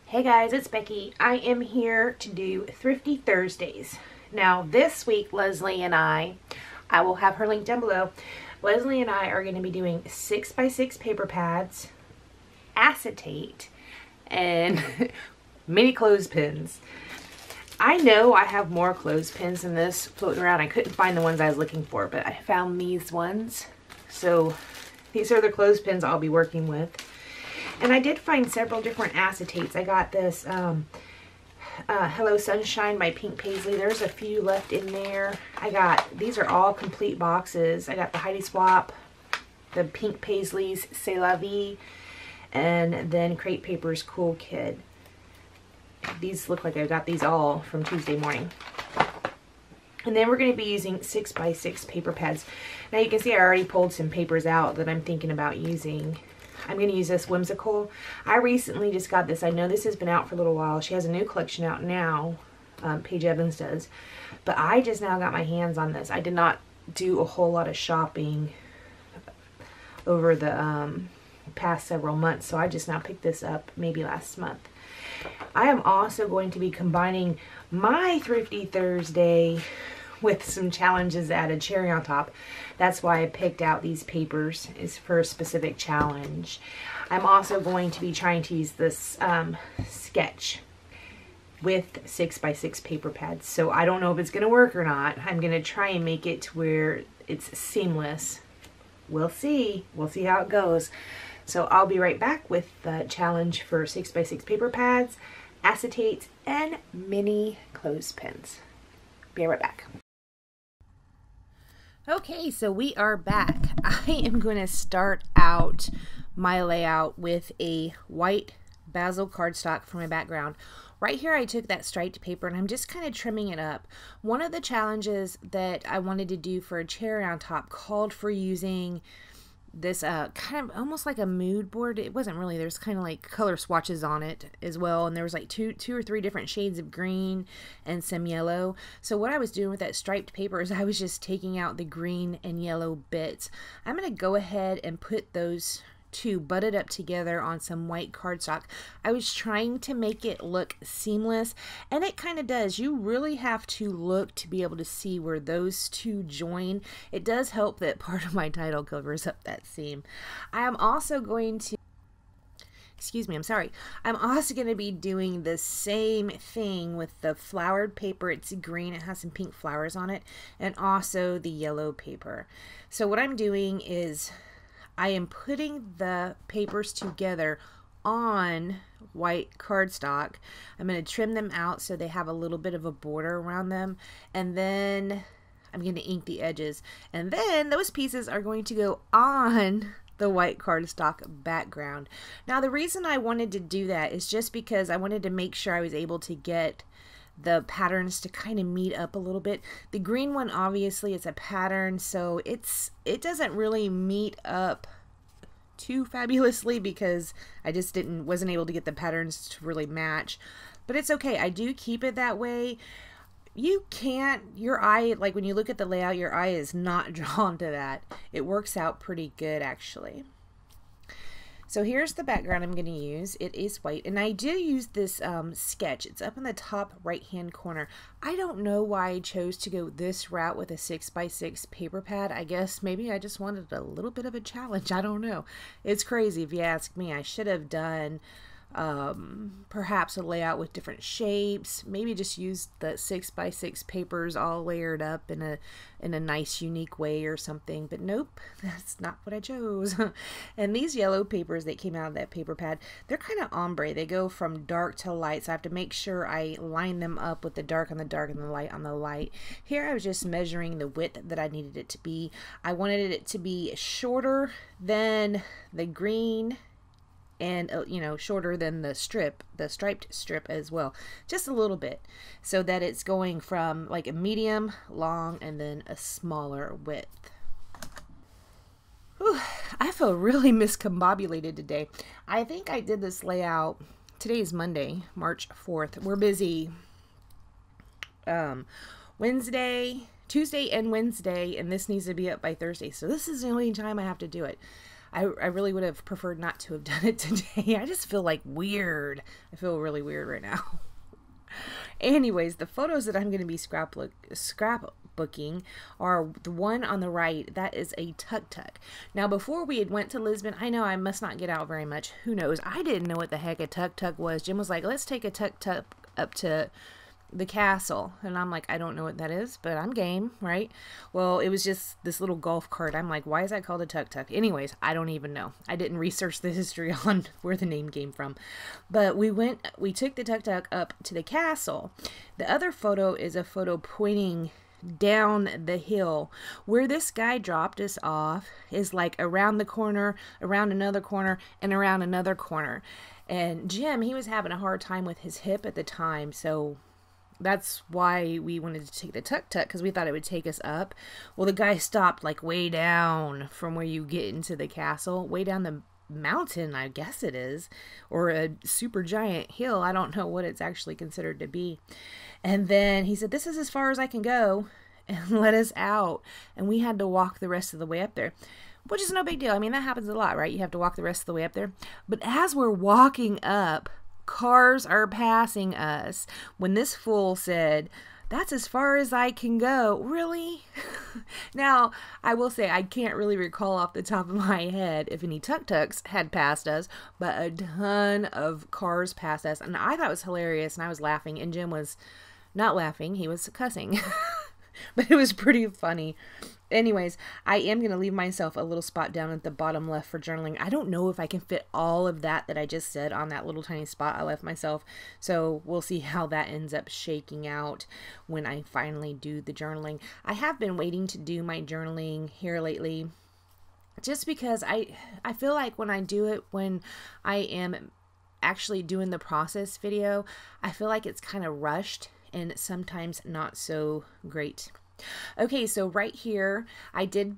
Hey guys, it's Becky. I am here to do Thrifty Thursdays. Now this week, Leslie and I will have her link down below. Leslie and I are going to be doing 6x6 paper pads, acetate, and mini clothespins. I know I have more clothespins than this floating around. I couldn't find the ones I was looking for, but I found these ones. So these are the clothespins I'll be working with. And I did find several different acetates. I got this Hello Sunshine by Pink Paisley. There's a few left in there. These are all complete boxes. I got the Heidi Swap, the Pink Paisley's C'est La Vie, and then Crepe Paper's Cool Kid. These look like I got these all from Tuesday morning. And then we're going to be using 6x6 paper pads. Now you can see I already pulled some papers out that I'm thinking about using. I'm going to use this Whimsical. I recently just got this. I know this has been out for a little while. She has a new collection out now. Paige Evans does. But I just now got my hands on this. I did not do a whole lot of shopping over the past several months. So I just now picked this up maybe last month. I am also going to be combining my Thrifty Thursday with some challenges that added cherry on top. That's why I picked out these papers, is for a specific challenge. I'm also going to be trying to use this sketch with 6x6 paper pads. So I don't know if it's going to work or not. I'm going to try and make it to where it's seamless. We'll see. We'll see how it goes. So I'll be right back with the challenge for 6x6 paper pads, acetates, and mini clothespins. Be right back. Okay, so we are back. I am going to start out my layout with a white basil cardstock for my background. Right here I took that striped paper and I'm just kind of trimming it up. One of the challenges that I wanted to do for a cherry on top called for using this kind of almost like a mood board. It wasn't really, there's kind of like color swatches on it as well, and there was like two or three different shades of green and some yellow. So what I was doing with that striped paper is I was just taking out the green and yellow bits. I'm going to go ahead and put those two butted up together on some white cardstock. I was trying to make it look seamless, and it kind of does. You really have to look to be able to see where those two join. It does help that part of my title covers up that seam. I am also going to I'm also going to be doing the same thing with the flowered paper. It's green, it has some pink flowers on it, and also the yellow paper. So what I'm doing is I am putting the papers together on white cardstock. I'm going to trim them out so they have a little bit of a border around them, and then I'm going to ink the edges, and then those pieces are going to go on the white cardstock background. Now the reason I wanted to do that is just because I wanted to make sure I was able to get the patterns to kind of meet up a little bit. The green one, obviously, it's a pattern, so it doesn't really meet up too fabulously because I just wasn't able to get the patterns to really match. But it's okay. I do keep it that way. You can't, your eye, like when you look at the layout, your eye is not drawn to that. It works out pretty good, actually. So here's the background I'm going to use. It is white, and I do use this sketch. It's up in the top right hand corner. I don't know why I chose to go this route with a 6x6 paper pad. I guess maybe I just wanted a little bit of a challenge. I don't know. It's crazy if you ask me. I should have done perhaps a layout with different shapes, maybe just use the 6x6 papers all layered up in a nice unique way or something, but nope, that's not what I chose. And these yellow papers that came out of that paper pad, they're kind of ombre. They go from dark to light, so I have to make sure I line them up with the dark on the dark and the light on the light. Here I was just measuring the width that I needed it to be. I wanted it to be shorter than the green and you know, shorter than the striped strip as well, just a little bit, so that it's going from like a medium, long, and then a smaller width. Whew, I feel really miscombobulated today. I think I did this layout, today is Monday, March 4th. We're busy Tuesday and Wednesday, and this needs to be up by Thursday, so this is the only time I have to do it. I really would have preferred not to have done it today. I just feel like weird. I feel really weird right now. Anyways, the photos that I'm going to be scrapbooking are the one on the right. That is a tuk-tuk. Now, before we had went to Lisbon, I know I must not get out very much. Who knows? I didn't know what the heck a tuk-tuk was. Jim was like, let's take a tuk-tuk up to the castle. And I'm like, I don't know what that is, but I'm game, right? Well, it was just this little golf cart. I'm like, why is that called a tuk-tuk? Anyways, I don't even know. I didn't research the history on where the name came from. But we took the tuk-tuk up to the castle. The other photo is a photo pointing down the hill. Where this guy dropped us off is like around the corner, around another corner, and around another corner. And Jim, he was having a hard time with his hip at the time, so that's why we wanted to take the tuk-tuk, because we thought it would take us up. Well, the guy stopped like way down from where you get into the castle, way down the mountain, I guess it is, or a super giant hill. I don't know what it's actually considered to be. And then he said, this is as far as I can go, and let us out. And we had to walk the rest of the way up there, which is no big deal. I mean, that happens a lot, right? You have to walk the rest of the way up there. But as we're walking up, cars are passing us. When this fool said, that's as far as I can go. Really? Now, I will say I can't really recall off the top of my head if any tuk-tuks had passed us, but a ton of cars passed us. And I thought it was hilarious, and I was laughing, and Jim was not laughing. He was cussing. But it was pretty funny. Anyways, I am going to leave myself a little spot down at the bottom left for journaling. I don't know if I can fit all of that I just said on that little tiny spot I left myself. So we'll see how that ends up shaking out when I finally do the journaling. I have been waiting to do my journaling here lately, just because I feel like when I do it, when I am actually doing the process video, I feel like it's kind of rushed and sometimes not so great. Okay, so right here, I did,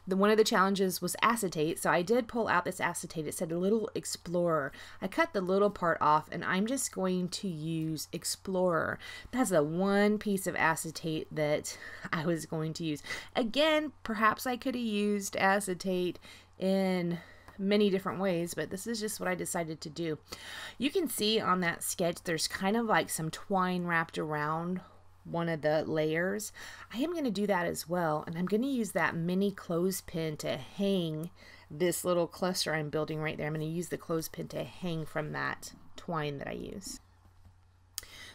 one of the challenges was acetate, so I did pull out this acetate. It said Little Explorer. I cut the little part off, and I'm just going to use Explorer. That's the one piece of acetate that I was going to use. Again, perhaps I could have used acetate in many different ways, but this is just what I decided to do. You can see on that sketch there's kind of like some twine wrapped around one of the layers. I am going to do that as well, and I'm going to use that mini clothespin to hang this little cluster I'm building right there. I'm going to use the clothespin to hang from that twine that I use.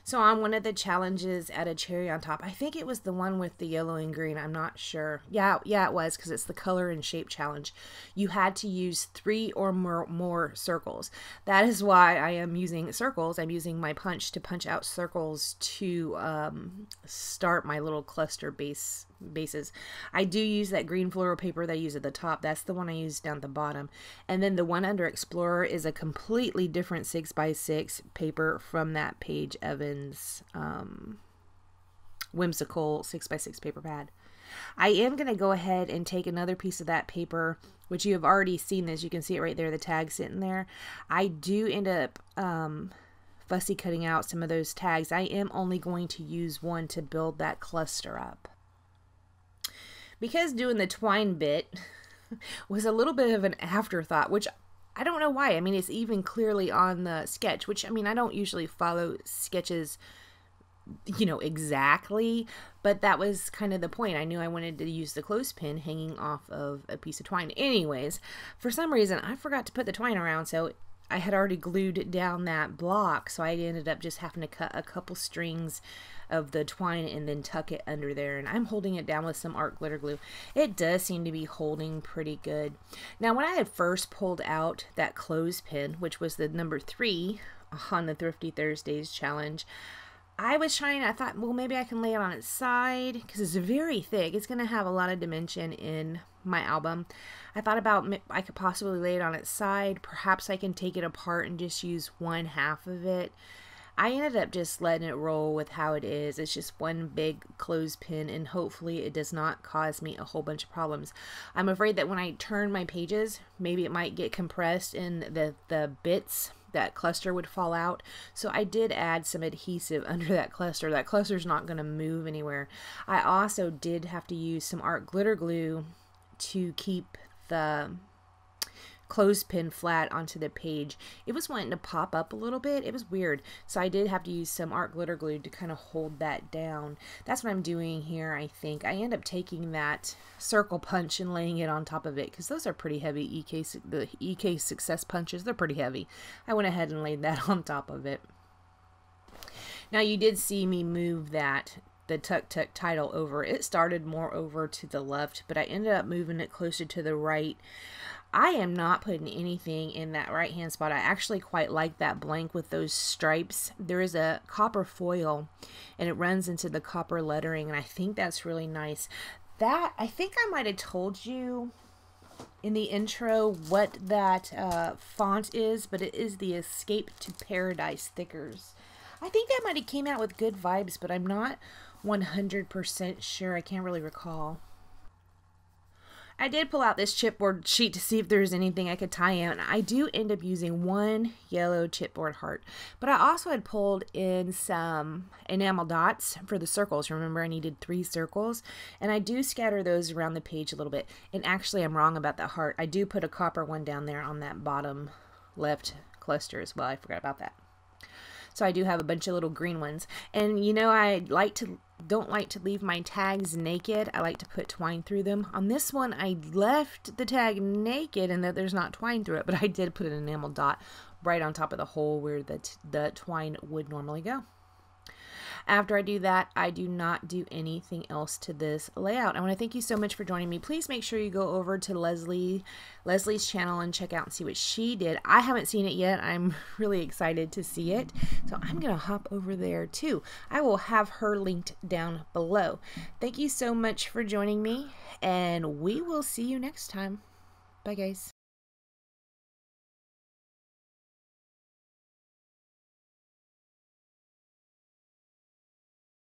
So on one of the challenges, add a cherry on top. I think it was the one with the yellow and green. I'm not sure. Yeah, it was, because it's the color and shape challenge. You had to use 3 or more circles. That is why I am using circles. I'm using my punch to punch out circles to start my little cluster bases. I do use that green floral paper that I use at the top. That's the one I use down at the bottom. And then the one under Explorer is a completely different 6x6 paper from that Paige Evans whimsical 6x6 paper pad. I am going to go ahead and take another piece of that paper, which you have already seen this. You can see it right there, the tag sitting there. I do end up fussy cutting out some of those tags. I am only going to use one to build that cluster up. Because doing the twine bit was a little bit of an afterthought, which I don't know why. I mean, it's even clearly on the sketch, which, I mean, I don't usually follow sketches, you know, exactly, but that was kind of the point. I knew I wanted to use the clothespin hanging off of a piece of twine. Anyways, for some reason, I forgot to put the twine around, so I had already glued down that block, so I ended up just having to cut a couple strings of the twine and then tuck it under there, and I'm holding it down with some art glitter glue. It does seem to be holding pretty good. Now, when I had first pulled out that clothespin, which was the number 3 on the Thrifty Thursdays challenge, I thought, well, maybe I can lay it on its side, because it's very thick. It's going to have a lot of dimension in my album. I thought about I could possibly lay it on its side. Perhaps I can take it apart and just use one half of it. I ended up just letting it roll with how it is. It's just one big clothespin, and hopefully it does not cause me a whole bunch of problems. I'm afraid that when I turn my pages, maybe it might get compressed and the bits, that cluster would fall out. So I did add some adhesive under that cluster. That cluster's not going to move anywhere. I also did have to use some art glitter glue to keep the clothespin flat onto the page, it was wanting to pop up a little bit. It was weird. So I did have to use some art glitter glue to kind of hold that down. That's what I'm doing here, I think. I end up taking that circle punch and laying it on top of it because those are pretty heavy. The EK Success punches, they're pretty heavy. I went ahead and laid that on top of it. Now you did see me move the Tuk Tuk title over. It started more over to the left, but I ended up moving it closer to the right. I am not putting anything in that right hand spot. I actually quite like that blank with those stripes. There is a copper foil and it runs into the copper lettering, and I think that's really nice. That, I think I might have told you in the intro what that font is, but it is the Escape to Paradise stickers. I think that might have came out with Good Vibes, but I'm not 100% sure. I can't really recall. I did pull out this chipboard sheet to see if there's anything I could tie in. I do end up using one yellow chipboard heart, but I also had pulled in some enamel dots for the circles. Remember, I needed 3 circles, and I do scatter those around the page a little bit. And actually, I'm wrong about that heart. I do put a copper one down there on that bottom left cluster as well. I forgot about that. So I do have a bunch of little green ones. And you know, I don't like to leave my tags naked. I like to put twine through them. On this one, I left the tag naked and that there's not twine through it, but I did put an enamel dot right on top of the hole where the twine would normally go. After I do that, I do not do anything else to this layout. I want to thank you so much for joining me. Please make sure you go over to Leslie's channel and check out and see what she did. I haven't seen it yet. I'm really excited to see it. So I'm going to hop over there too. I will have her linked down below. Thank you so much for joining me, and we will see you next time. Bye, guys.